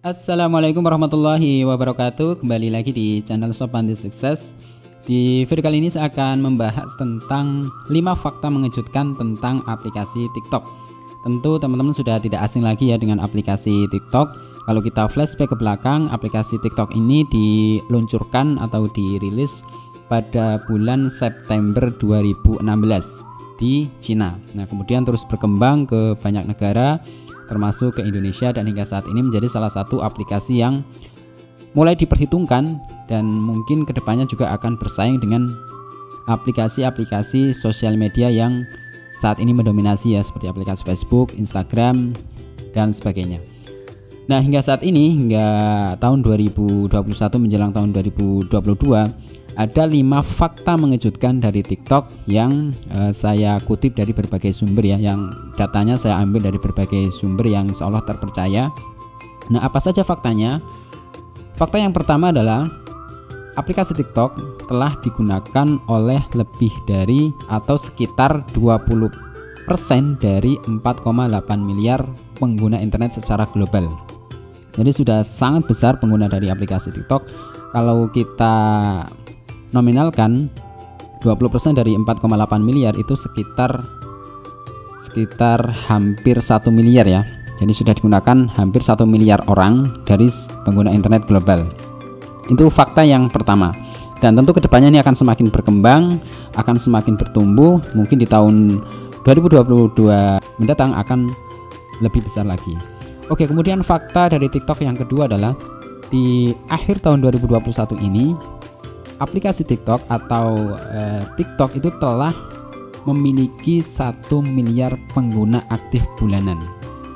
Assalamualaikum warahmatullahi wabarakatuh. Kembali lagi di channel Sopan di Sukses. Di video kali ini saya akan membahas tentang 5 fakta mengejutkan tentang aplikasi TikTok. Tentu teman-teman sudah tidak asing lagi ya dengan aplikasi TikTok. Kalau kita flashback ke belakang, aplikasi TikTok ini diluncurkan atau dirilis pada bulan September 2016 di Cina. Nah, kemudian terus berkembang ke banyak negara, termasuk ke Indonesia, dan hingga saat ini menjadi salah satu aplikasi yang mulai diperhitungkan dan mungkin kedepannya juga akan bersaing dengan aplikasi-aplikasi sosial media yang saat ini mendominasi ya, seperti aplikasi Facebook, Instagram, dan sebagainya. Nah, hingga saat ini, hingga tahun 2021 menjelang tahun 2022, ada 5 fakta mengejutkan dari TikTok yang saya kutip dari berbagai sumber ya, yang datanya saya ambil dari berbagai sumber yang seolah terpercaya. Nah, apa saja faktanya? Fakta yang pertama adalah aplikasi TikTok telah digunakan oleh lebih dari atau sekitar 20% dari 4,8 miliar pengguna internet secara global. Jadi sudah sangat besar pengguna dari aplikasi TikTok. Kalau kita nominalkan 20% dari 4,8 miliar itu sekitar hampir 1 miliar ya. Jadi sudah digunakan hampir 1 miliar orang dari pengguna internet global. Itu fakta yang pertama. Dan tentu kedepannya ini akan semakin berkembang, akan semakin bertumbuh. Mungkin di tahun 2022 mendatang akan lebih besar lagi. Oke, kemudian fakta dari TikTok yang kedua adalah di akhir tahun 2021 ini aplikasi TikTok atau TikTok itu telah memiliki 1 miliar pengguna aktif bulanan.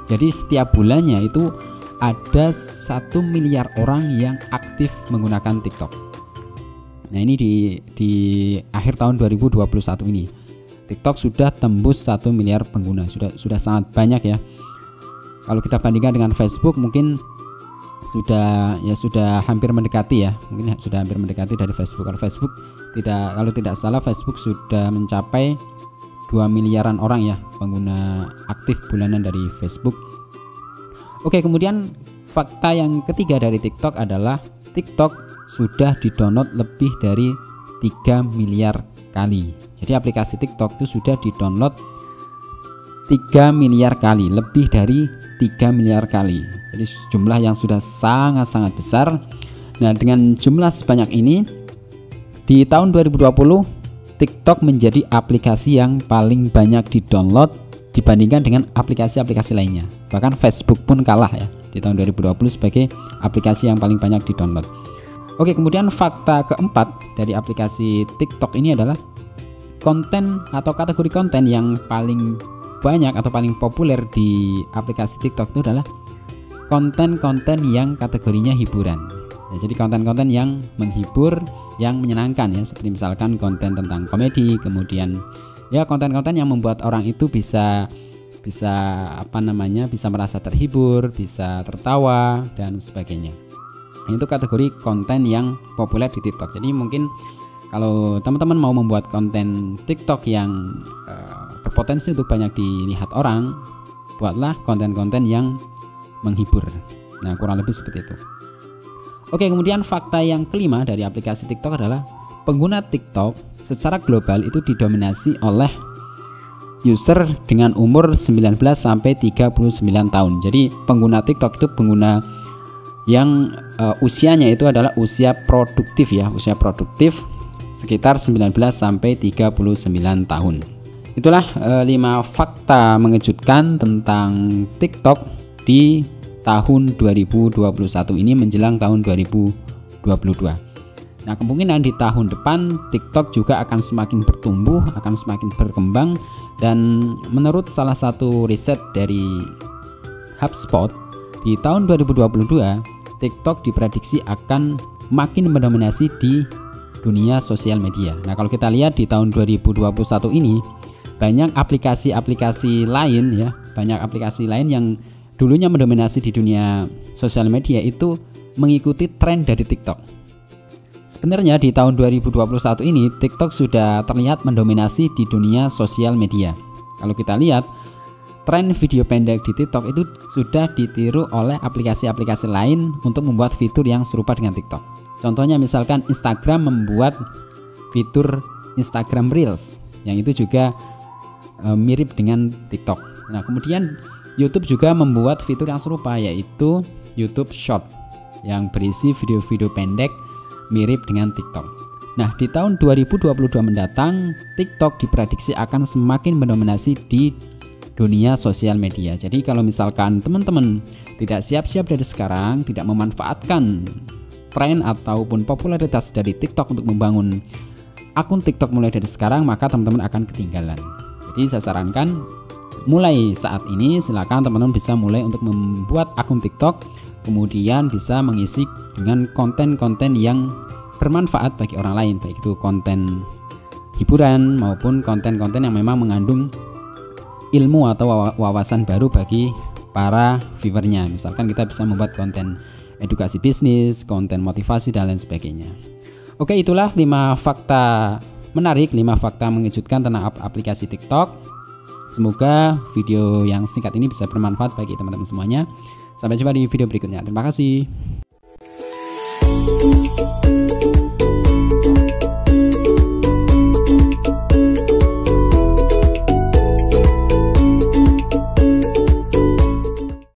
Jadi setiap bulannya itu ada 1 miliar orang yang aktif menggunakan TikTok. Nah, ini di akhir tahun 2021 ini TikTok sudah tembus 1 miliar pengguna. Sudah sangat banyak ya. Kalau kita bandingkan dengan Facebook mungkin sudah hampir mendekati ya, mungkin sudah hampir mendekati dari Facebook. Kalau Facebook kalau tidak salah Facebook sudah mencapai 2 miliaran orang ya pengguna aktif bulanan dari Facebook. Oke, kemudian fakta yang ketiga dari TikTok adalah TikTok sudah didownload lebih dari 3 miliar kali. Jadi aplikasi TikTok itu sudah didownload 3 miliar kali, lebih dari 3 miliar kali. Jadi jumlah yang sudah sangat-sangat besar. Nah, dengan jumlah sebanyak ini di tahun 2020 TikTok menjadi aplikasi yang paling banyak di-download dibandingkan dengan aplikasi-aplikasi lainnya. Bahkan Facebook pun kalah ya di tahun 2020 sebagai aplikasi yang paling banyak di-download. Oke, kemudian fakta keempat dari aplikasi TikTok ini adalah konten atau kategori konten yang paling banyak atau paling populer di aplikasi TikTok itu adalah konten-konten yang kategorinya hiburan. Ya, jadi konten-konten yang menghibur, yang menyenangkan ya, seperti misalkan konten tentang komedi, kemudian ya konten-konten yang membuat orang itu bisa merasa terhibur, bisa tertawa dan sebagainya. Itu kategori konten yang populer di TikTok. Jadi mungkin kalau teman-teman mau membuat konten TikTok yang berpotensi untuk banyak dilihat orang, buatlah konten-konten yang menghibur. Nah, kurang lebih seperti itu. Oke, kemudian fakta yang kelima dari aplikasi TikTok adalah pengguna TikTok secara global itu didominasi oleh user dengan umur 19 sampai 39 tahun. Jadi pengguna TikTok itu pengguna yang usianya itu adalah usia produktif ya, usia produktif sekitar 19 sampai 39 tahun. Itulah 5 fakta mengejutkan tentang TikTok di tahun 2021 ini menjelang tahun 2022. Nah, kemungkinan di tahun depan TikTok juga akan semakin bertumbuh, akan semakin berkembang, dan menurut salah satu riset dari HubSpot di tahun 2022 TikTok diprediksi akan makin mendominasi di dunia sosial media. Nah, kalau kita lihat di tahun 2021 ini banyak aplikasi-aplikasi lain ya, banyak aplikasi lain yang dulunya mendominasi di dunia sosial media itu mengikuti tren dari TikTok. Sebenarnya di tahun 2021 ini TikTok sudah terlihat mendominasi di dunia sosial media. Kalau kita lihat tren video pendek di TikTok itu sudah ditiru oleh aplikasi-aplikasi lain untuk membuat fitur yang serupa dengan TikTok. Contohnya misalkan Instagram membuat fitur Instagram Reels yang itu juga mirip dengan TikTok. Nah, kemudian YouTube juga membuat fitur yang serupa, yaitu YouTube Short yang berisi video-video pendek mirip dengan TikTok. Nah, di tahun 2022 mendatang, TikTok diprediksi akan semakin mendominasi di dunia sosial media. Jadi kalau misalkan teman-teman tidak siap-siap dari sekarang, tidak memanfaatkan tren ataupun popularitas dari TikTok untuk membangun akun TikTok mulai dari sekarang, maka teman-teman akan ketinggalan. Jadi saya sarankan mulai saat ini silakan teman-teman bisa mulai untuk membuat akun TikTok, kemudian bisa mengisi dengan konten-konten yang bermanfaat bagi orang lain, baik itu konten hiburan maupun konten-konten yang memang mengandung ilmu atau wawasan baru bagi para viewernya. Misalkan kita bisa membuat konten edukasi bisnis, konten motivasi dan lain sebagainya. Oke, itulah 5 fakta menarik, 5 fakta mengejutkan tentang aplikasi TikTok. Semoga video yang singkat ini bisa bermanfaat bagi teman-teman semuanya. Sampai jumpa di video berikutnya. Terima kasih.